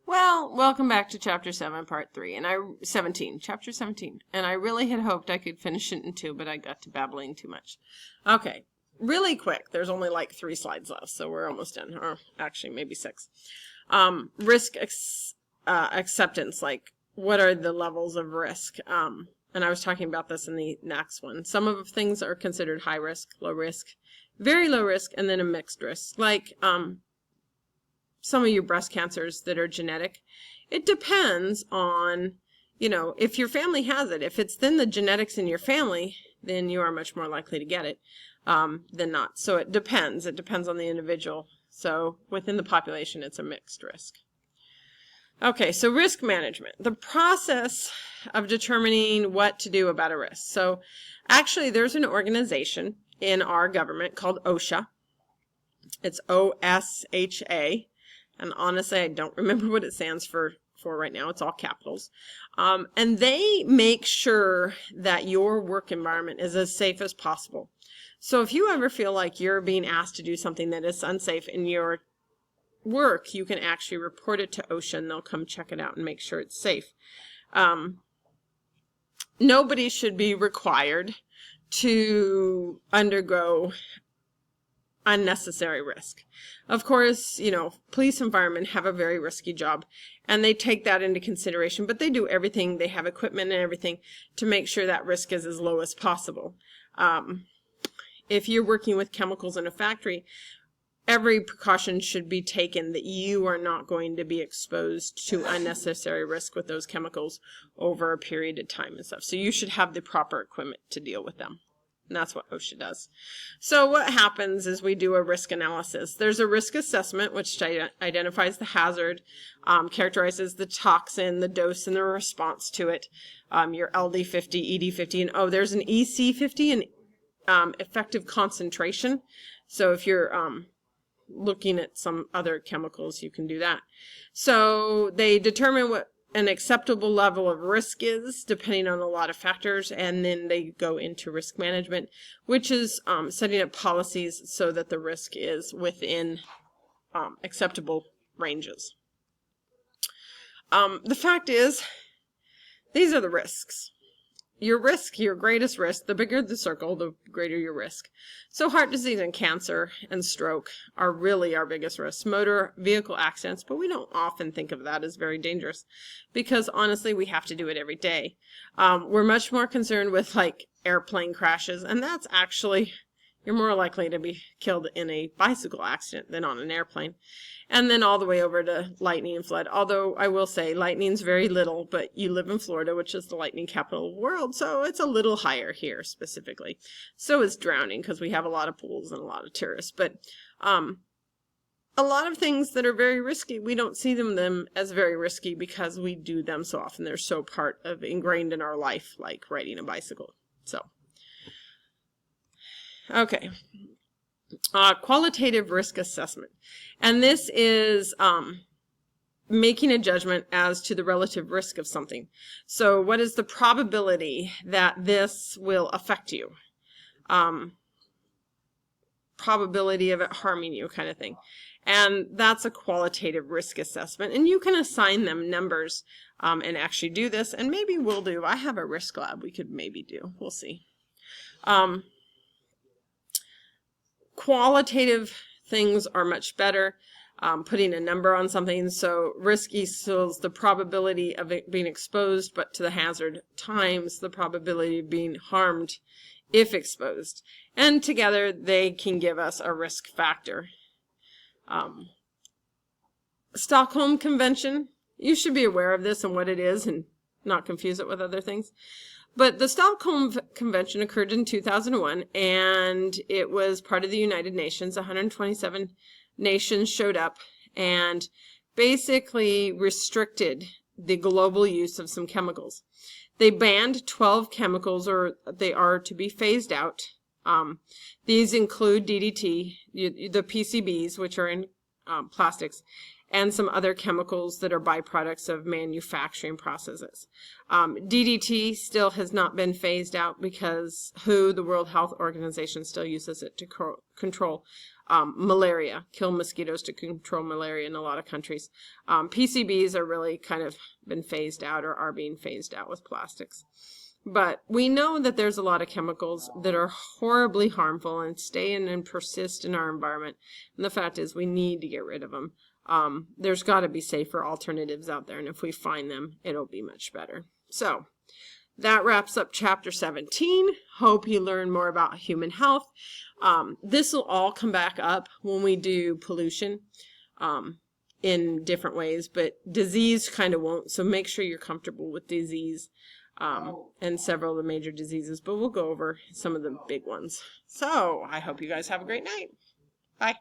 Well, welcome back to Chapter 7, Part 3, Chapter 17. And I really had hoped I could finish it in 2, but I got to babbling too much. Okay, really quick. There's only like 3 slides left, so we're almost done. Or actually, maybe 6. Acceptance, like what are the levels of risk? And I was talking about this in the next one. Some of things are considered high risk, low risk, very low risk, and then a mixed risk. Like, some of your breast cancers that are genetic, it depends on, if your family has it. If it's then the genetics in your family, then you are much more likely to get it than not. So it depends. It depends on the individual. So within the population, it's a mixed risk. Okay, so risk management, the process of determining what to do about a risk. So actually, there's an organization in our government called OSHA. It's OSHA. And honestly, I don't remember what it stands for right now. It's all capitals. And they make sure that your work environment is as safe as possible. So if you ever feel like you're being asked to do something that is unsafe in your work, you can actually report it to OSHA and they'll come check it out and make sure it's safe. Nobody should be required to undergo unnecessary risk. Of course, police and firemen have a very risky job and they take that into consideration, but they do everything. They have equipment and everything to make sure that risk is as low as possible. If you're working with chemicals in a factory, every precaution should be taken that you are not going to be exposed to unnecessary risk with those chemicals over a period of time and stuff. So you should have the proper equipment to deal with them. And that's what OSHA does. So what happens is we do a risk analysis. There's a risk assessment, which identifies the hazard, characterizes the toxin, the dose, and the response to it, your LD50, ED50, and there's an EC50, an effective concentration. So if you're looking at some other chemicals, you can do that. So they determine what an acceptable level of risk is depending on a lot of factors, and then they go into risk management, which is setting up policies so that the risk is within acceptable ranges. The fact is, these are the risks. Your risk, your greatest risk, the bigger the circle, the greater your risk. So heart disease and cancer and stroke are really our biggest risks. Motor vehicle accidents, but we don't often think of that as very dangerous because honestly, we have to do it every day. We're much more concerned with like airplane crashes, and that's actually, you're more likely to be killed in a bicycle accident than on an airplane. And then all the way over to lightning and flood. Although I will say lightning's very little, but you live in Florida, which is the lightning capital of the world, so it's a little higher here specifically. So is drowning because we have a lot of pools and a lot of tourists. But a lot of things that are very risky, we don't see them as very risky because we do them so often. They're so ingrained in our life, like riding a bicycle. So, okay. Qualitative risk assessment. And this is making a judgment as to the relative risk of something. So what is the probability that this will affect you? Probability of it harming you kind of thing. And that's a qualitative risk assessment. And you can assign them numbers and actually do this. And maybe we'll do. I have a risk lab we could maybe do. We'll see. Qualitative things are much better, putting a number on something. So risk equals the probability of it being exposed but to the hazard times the probability of being harmed if exposed. And together they can give us a risk factor. Stockholm Convention, you should be aware of this and what it is and not confuse it with other things. But the Stockholm Convention occurred in 2001, and it was part of the United Nations. 127 nations showed up and basically restricted the global use of some chemicals. They banned 12 chemicals, or they are to be phased out. These include DDT, the PCBs, which are in plastics, and some other chemicals that are byproducts of manufacturing processes. DDT still has not been phased out because the World Health Organization, still uses it to control malaria, kill mosquitoes to control malaria in a lot of countries. PCBs are really kind of been phased out or are being phased out with plastics. But we know that there's a lot of chemicals that are horribly harmful and stay in and persist in our environment. And the fact is we need to get rid of them. There's got to be safer alternatives out there. And if we find them, it'll be much better. So that wraps up chapter 17. Hope you learn more about human health. This will all come back up when we do pollution in different ways, but disease kind of won't. So make sure you're comfortable with disease and several of the major diseases, but we'll go over some of the big ones. So I hope you guys have a great night. Bye.